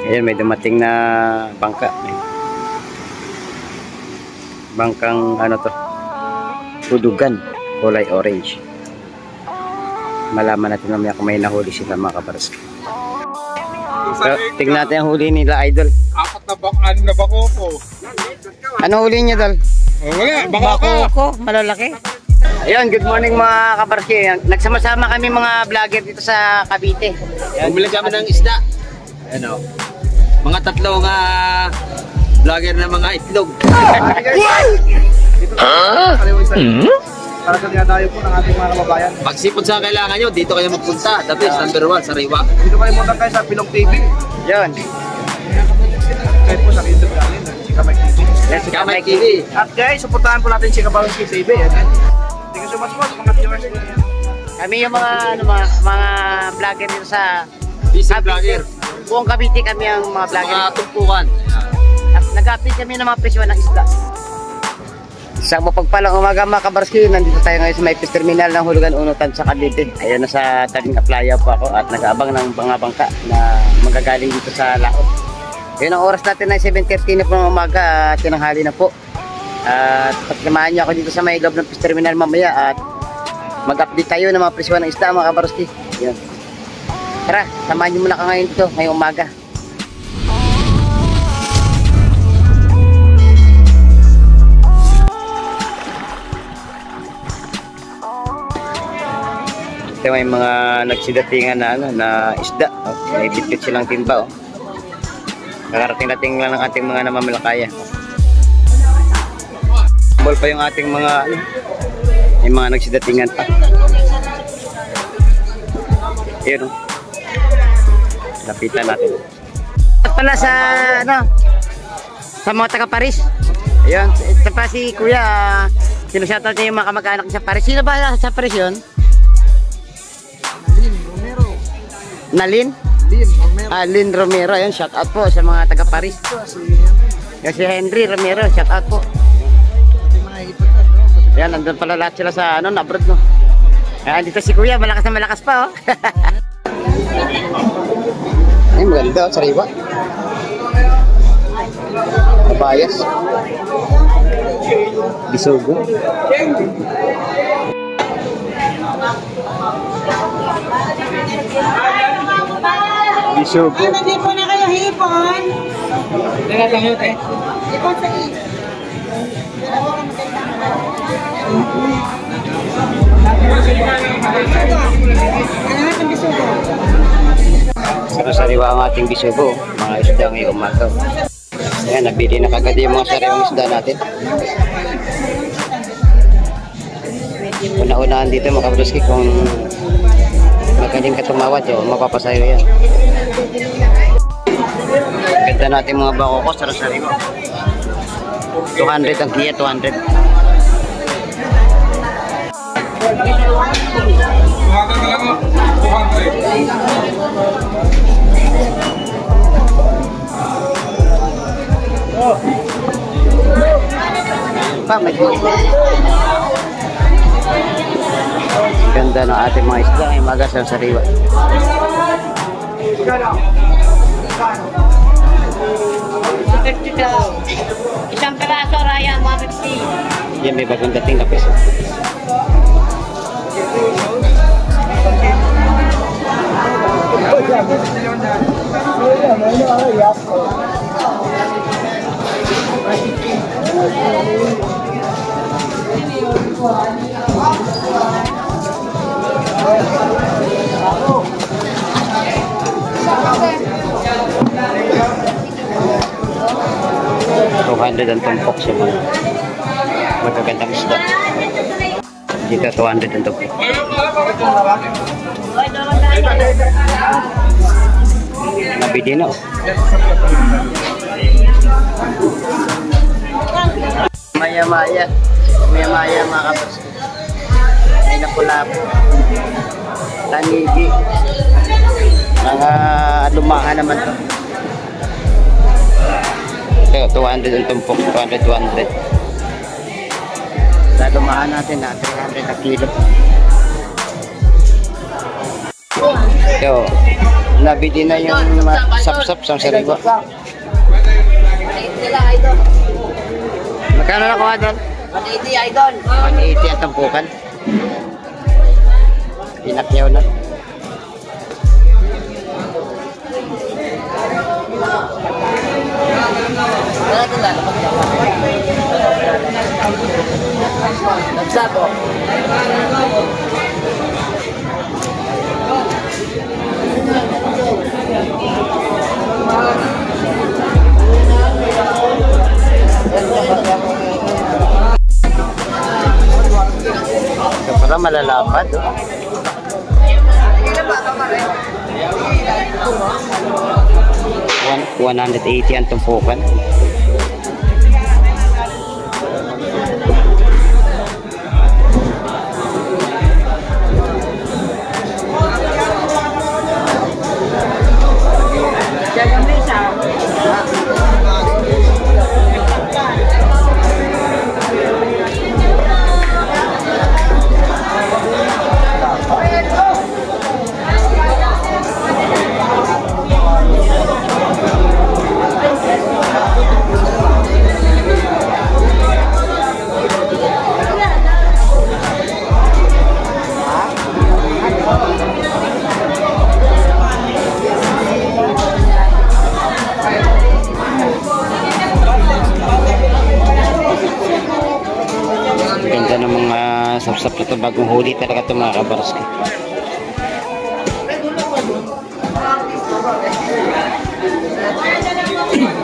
Ayan, may dumating na bangka. Bangkang ano to, Dudugan, kulay orange. Malaman natin mamaya kung may nahuli sila mga kabarski. So, tignan natin ang huli nila, idol. Apat na bako, ano na bako ko. Ano huli niya, dol? Wala, bako ko, malalaki. Ayun, good morning mga kabarski. Nagsama-sama kami mga vlogger dito sa Cavite. Bumili kami ng isda. Ano? Mga tatlong vlogger na mga itlog. Para sa dinadayo po ng ating mga kababayan. Pagsipod sa kailangan nyo, dito kayo magpunta. The best, number 1, Sariwa. Dito kayo muna kayo sa Pilong TV. Yun. Kahit po sa YouTube namin, si Kamay TV. Yes, Kamay TV. At guys, supportahan po natin si Kabalski TV. Thank you so much po sa mga viewers. Kami yung mga vlogger dito sa Busy vlogger. buong Cavite, kami ang mga vlogger. Mga tumpukan. At nag-update kami ng mga presyo ng isda. Sa mapagpalang umaga mga kabarski, nandito tayo ngayon sa may fish terminal ng Hulugan Unutan sa Cavite. Ayan, nasa tabing playa po ako at nag-aabang ng mga bangka na magagaling dito sa laot. Ngayon ang oras natin ay 7:30 na po ng umaga at tinanghali na po. At pagkamahan niyo ako dito sa may loob ng fish terminal mamaya at mag-update tayo ng mga presyo ng isda mga kabarski. Ayan. Tara, samahan niyo muna ka ngayon dito ngayong umaga. Ito may mga nagsidatingan na na isda. Oh, may bitbit silang timba. Oh. Nakarating-dating lang ng ating mga namamalakaya. Bol pa yung ating mga may mga nagsidatingan pa. Ayun. Oh. Lapitan natin. At pala sa sa mga taga Paris. Ayun, ito pa si Kuya. Sinashoutout niya yung mga kamag-anak sa Paris. Sino ba sa Paris yun? Nalin? Lin Romero. Ayan, shout out po sa mga taga Paris. Kasi Henry Romero, shout out po. Ayan, nandun pala lahat sila sa abroad, no. Ayan, dito si Kuya, malakas na malakas pa, oh. Ay, maganda, oh, sariwa. Kabayas. Bisugo. Bisugo. Hindi po na kayo hipon. Teka lang yun eh. Hipon sa is. Sariwa ang ating bisugo. Mga isda ngayong umaga. Ayan, nabili na kagad yung mga sariwang isda natin. Una-unahan dito mga kabruski kung magaling ka tumawad, mapapasayo yan. Ganda natin mga bako ko, sarap-sariwa. 200 ang kiya, 200. Pa, may ganda ng ating mga isda ay magas ang sariwa. Isang peraso, Raya, 150. Yan, may bagong dating na peso. $200 ang tumpok sa mga magagandang isda. Dito 200 ang tumpok. Nabili na, oh. Maya-maya mga kapatid. May napula-po. Tanigi. Mga lumahan naman to. Ito, 200 ang tumpok. 200. Sa lumahan natin na 300 na kilo. Ito, Nabili na yung sap-sap sa sariwa. Magkano na kuha doon? 180 idol. 180 ang tampukan. Pinakyaw na. Nagsabo. Ito pala malalapad. Oh. 180 ang tumpukan. Ganda ng mga sap-sap na ito, bagong huli talaga ito mga kabarski.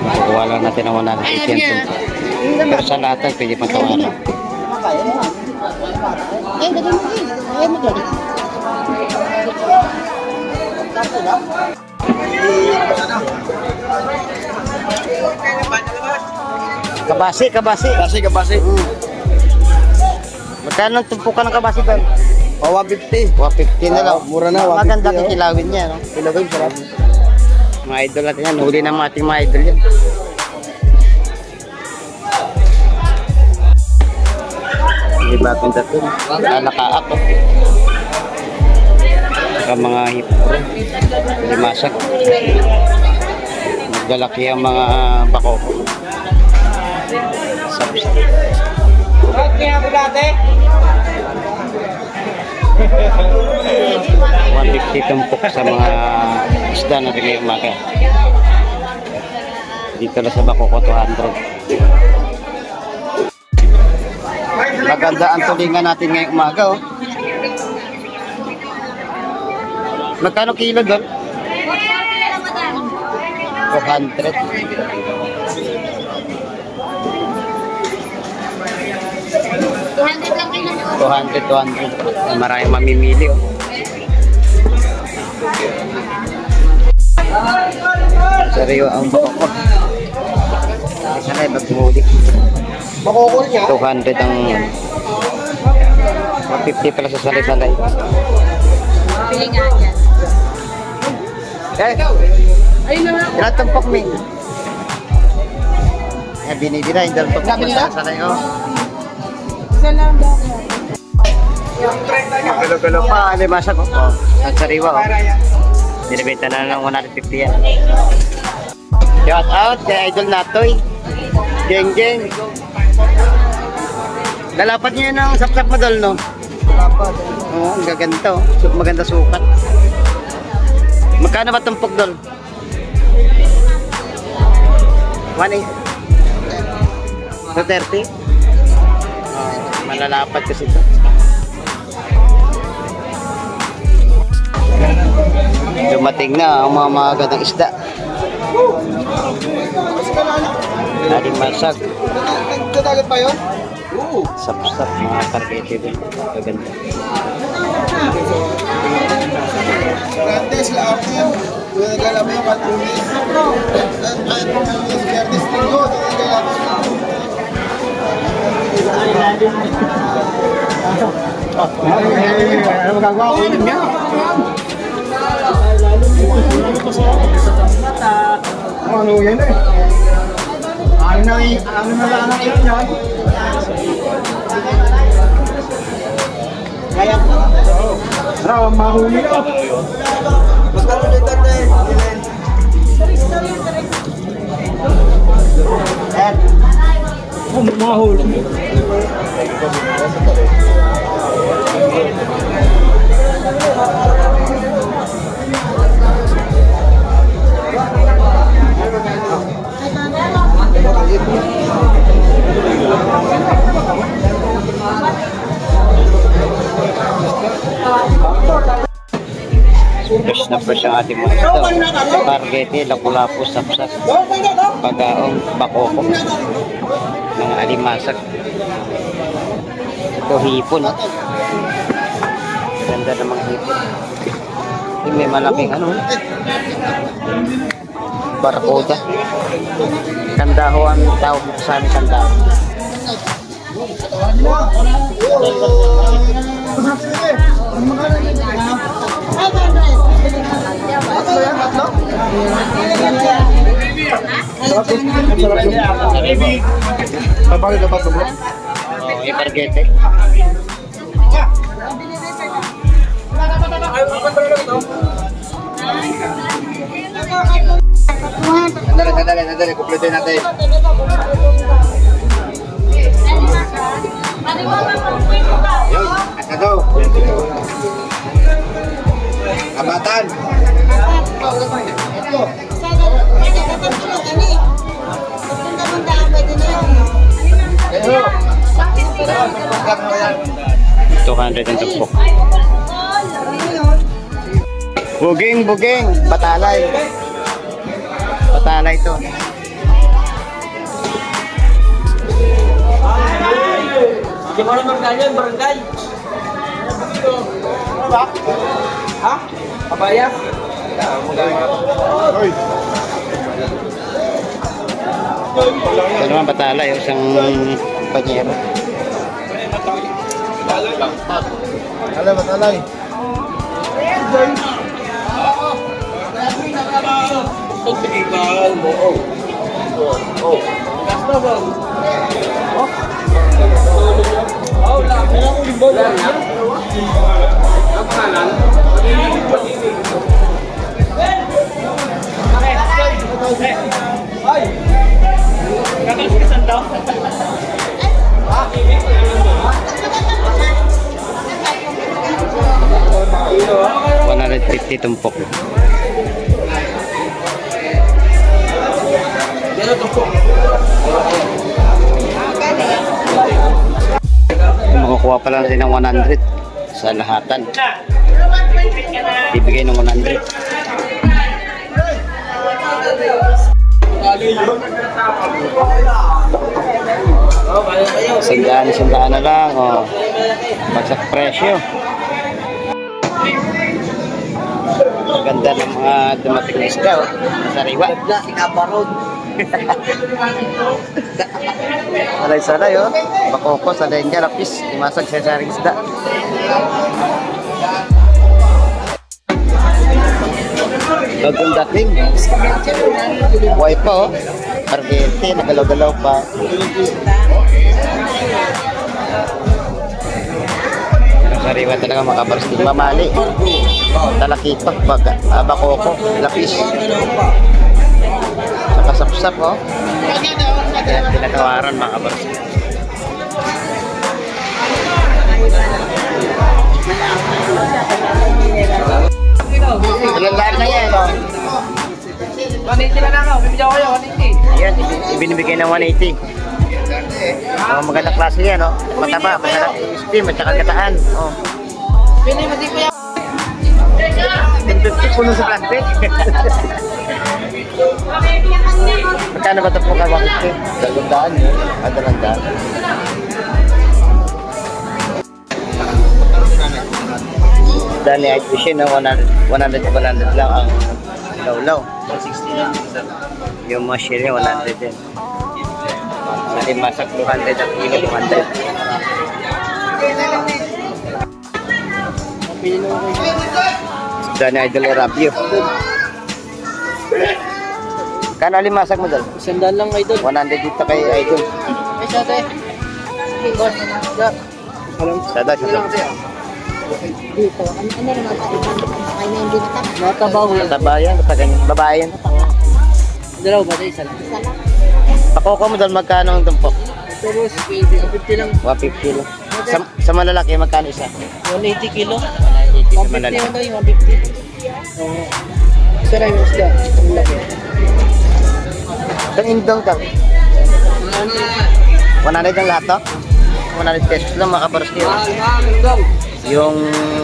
Kukuha lang natin ang 180 yan. Pero sa lahat pwede pang tawaran. Kabasi, kabasi. Kabasi. Magkano ang tumpukan ng kabasi doon? 150. 150 na lang. Mura na, 150. Maganda kikilawin niya, no? Kilawin, sarap. Mga idol natin yan. Huli ng ating mga idol yan. Hindi ba itong dating? Nakaak, oh. Saka mga hipro. Limasak. Maglalaki ang mga bako. Sabsab. 150 tumpok sa mga isda natin ngayong umaga. Dito na sa Bakoko 200. Maganda ang tulingan natin ngayong umaga, oh. Magkano kilo doon? 200. 200 lang kayo. 200. Maraming mamimili, oh. Sariwa ang Bakoko. Isa na ibang huli. 200 ang 150 pala sa salay-salay. Pili nga yan. Ilan tumpok, Ming? Binibira, hindi lang tumpok sa salay, oh. Isa lang daw. Galo-galo pa, limasak, oh. Ang sariwa, oh. Binibenta na lang 150 yan. Shout out kay Idol Natoy. Geng geng. Lalapat niya ng sap-sap madol, no? Dapat. Oo, ang gaganda, oh. Maganda sukat. Magkano ba tumpok, dol? 130? Malalapat kasi ito. Dumating na ang mga magandang isda. Naling masag. Nagtatagat pa yun? Sap-sap, mga targete din. Gaganda. Grandes, laapin. Kung naglalapin yung katulis. At Grandes, tinggo. Ano magagawa ko yun niya? Ano yan eh? Ano na lang ang iyon yan? Kaya ano, mahuli ka. Magkano dito eh? yan. Mga hulog. Fresh na fresh ang ating mga ito. Spaghetti, lapu-lapu, sapsas, pagaong, bakoko, mga alimasag. Ito hipon. Ganda ng mga hipon. Ito may malaking ano. Barracuda. Kandaho ang tawag dito sa amin, kandaho. Babalik dapat bro. Oh, ipargete. Dali, kumpletin natin. Yun, ito. Abatan. Ito, 200 ang tagpok. Buging, batalay. Batalay ito. Di mo naman ganyan, barangay. Ano ba? Ha? Kabaya? Hoy. Ito naman batalay, isang panyero. Batalay. $150 tumpok. Makukuha pa lang rin ng 100 sa lahatan. Bibigay ng 100. Sandaan na lang. Oh. Bagsak presyo. Ganda ng mga dumating na isda. Oh. Sariwa. Salay-salay, oh. Bakoko, salengga, lapis. Imasag sa saring isda. Bagong dating. Buhay pa, oh. Argente, nagalaw-galaw pa. Sariwa talaga makabarsting. Mamali. Talakipak, bakoko, lapis. Saka sapsap, oh. Yan, pinagawaran mga kabarsing. Ilan na yan, oh. 180 lang ako, bibigyan ko kayo, 180. Yan, ibinibigay ng 180. Oh, magandang klase yan, oh. Mataba, magandang steam at saka gataan. Oh. Pinimati ko yan. Puno sa plastic. Magkano ba ito po ka? 150? 200 yun. 200. Dani ay fishing, no? 100 lang ang lawlaw. 160 lang. Yung mushroom niya, 100 din. Sa masak 200 at kilo 200. Dani Idol Rapio. Kano alimasag mo dal? 100 lang, idol. 100 dito kay Idol. Ay, sada eh. Boss, Sada. Dito. Ano naman tayo? Ay na hindi na Natabaw yan. Tabayan, ganyan. Babayan. Dalaw ba tayo? Isa lang. Isa lang. Pakoko mo doon, magkano ang tumpok? Ito boss, 50 lang. 150 lang. Sa malalaki, magkano isa? 180 kilo. 180 sa 150 malalaki. lang tayo, 150. Oo. Isa lang yung isda. Ang laki. Itong indong to. 100 ang lahat to? 100 pesos lang mga kabarski. Yung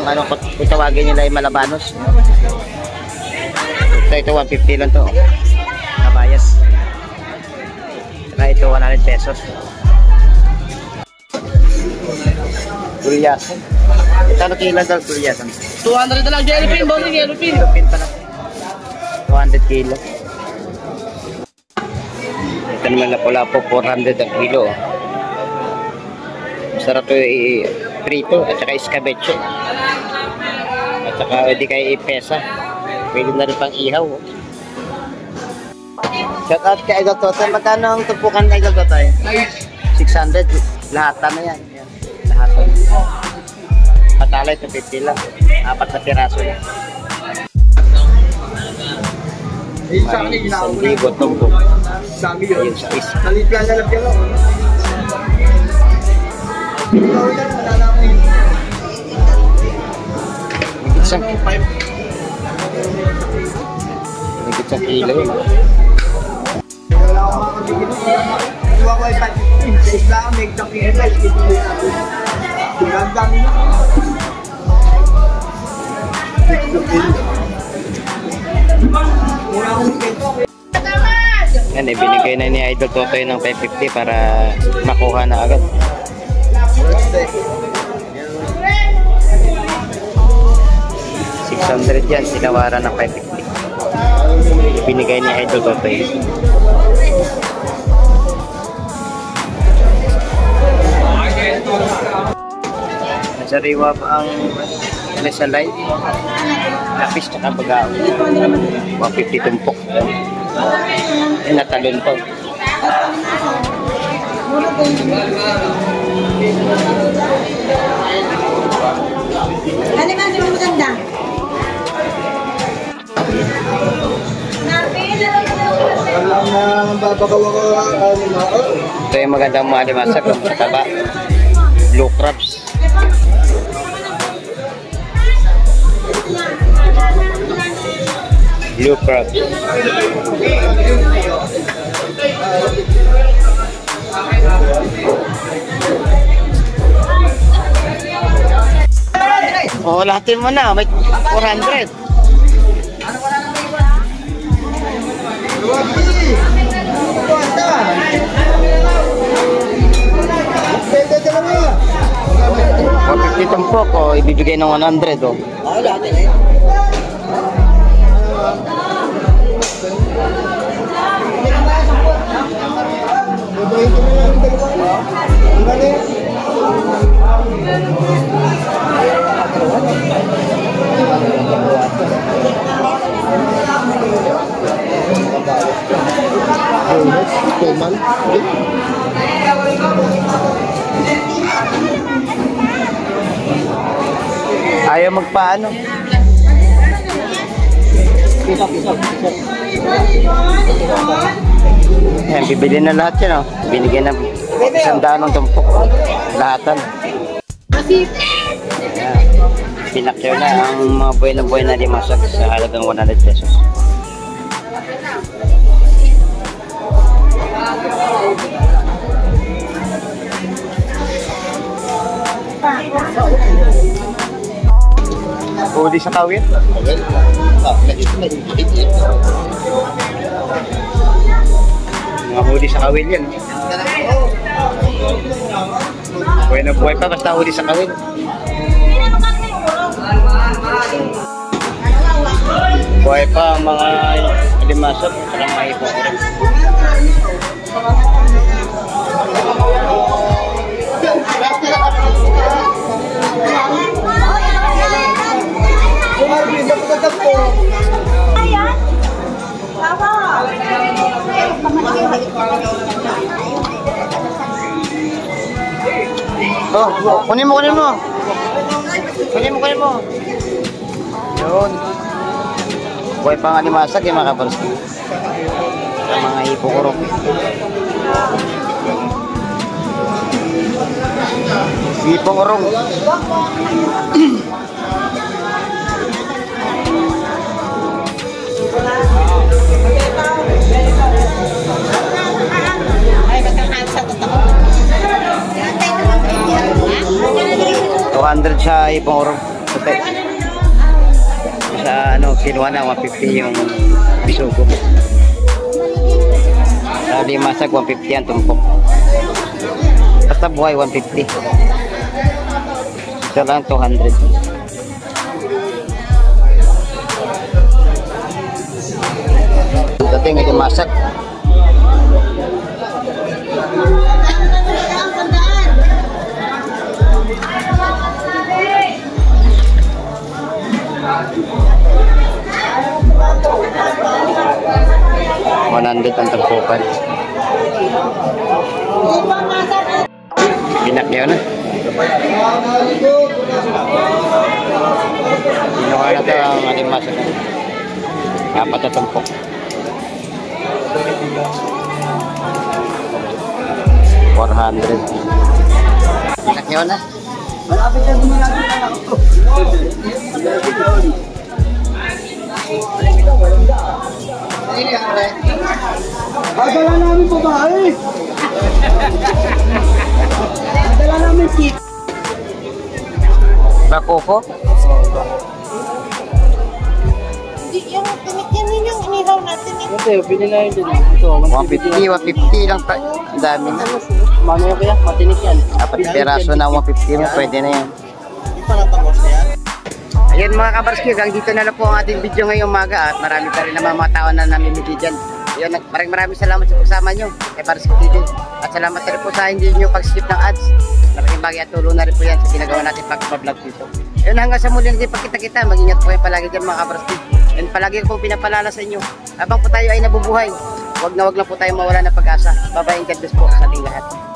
ano kung tawagin nila ay malabanos. Ito 150 lang to. Kabayas. Saka ito 100 pesos. Gulyasan. Ito ano kilo daw gulyasan? 200 na lang, jellyfin, bossing, jellyfin. Lupin pala. 200 kilo. Ito naman lapu-lapu 400 ang kilo. Masarap ito prito at saka escabeche. At saka pwede kayo ipesa. Pwede na rin pang ihaw. Shout out kay Idol Totoy. Magkano ang tumpukan kay Idol Totoy? 600. Lahatan na yan. Lahatan. Patalay 250 lang. 4 na piraso lang. May 1,000 tumpok. Sabi yun. Ayun sa isa. Naliplan na lang yan. Ikaw yan, malalaman yun. Higit sa kilo yun. Wala akong makakabigin. Iwa ko ay 515. Sa Islam, may tapos gandang na. Mura akong kento. Yan, ibinigay na ni Idol Totoy ng 550 para makuha na agad. 600 yan, sinawaran ng 550. Ibinigay ni Idol Totoy. Sariwa pa ang salay, lapis tsaka bagao. 150 tumpok. Natalon pa. Ano ba ang maganda? Alam na babagawa ko ano na ako. Ito yung magandang mga limasag. Mataba. Blue crabs. Blue crabs. Oh, lahatin mo na. May 400. Pwede dalawa. 150 tumpok o ibibigay ng 100 oh. Oo, dati eh. Ito na lang dalawa. Ang galing. Ayaw magpaano. Ayan, bibili na lahat yan oh. Binigyan ng 100 ng tumpok. Lahatan. Ayan. Pinakyaw na ang mga buhay na limasag sa halagang 100 pesos. Huli sa kawin? Mga huli sa kawin yan. Buhay na buhay pa basta huli sa kawin. Buhay pa ang mga limasok at mga ipong. Oh, kunin mo. Kunin mo. Yun. Buhay pa nga limasag yung mga kabarski. Mga hipokurok. Ipong urong. Ay, magkakahansa totoo. 200 siya ipong urong. Okay. Sa ano, kinuha na 150 yung bisugo. Sa limasag 150 ang tumpok. Basta buhay 150. Ito lang 200. Dating ay limasag. Manandit ang tagpukan. Pinak niyo na. Kinuha na ito ang alimasag. Apat na tumpok. 400. Pinak niyo na. Malapit yan dumalapit ang ako. Adala namin babae. Adala namin kit. Bakoko? Yung pinikyan ninyo, inihaw natin eh. Ito, binilayan din. Ito, 150 lang. Ang dami na. Mamaya kaya, matinik yan. Apat peraso na 150 mo, pwede na yan. Yung panatangos na yan. Ayan mga kabarski, hanggang dito na lang po ang ating video ngayong umaga at marami pa rin naman mga tao na namimili dyan. Ayan, maraming salamat sa pagsama nyo kay Barski TV. At salamat rin po sa hindi nyo pag-skip ng ads. Malaking bagay at tulong na rin po yan sa ginagawa natin pag-vlog dito. Ayan, hanggang sa muli natin pagkita-kita, mag-ingat po kayo palagi dyan mga kabarski. And palagi ko pong pinapalala sa inyo, habang po tayo ay nabubuhay, wag na wag lang po tayo mawala ng pag-asa. Bye-bye and God bless po sa ating lahat.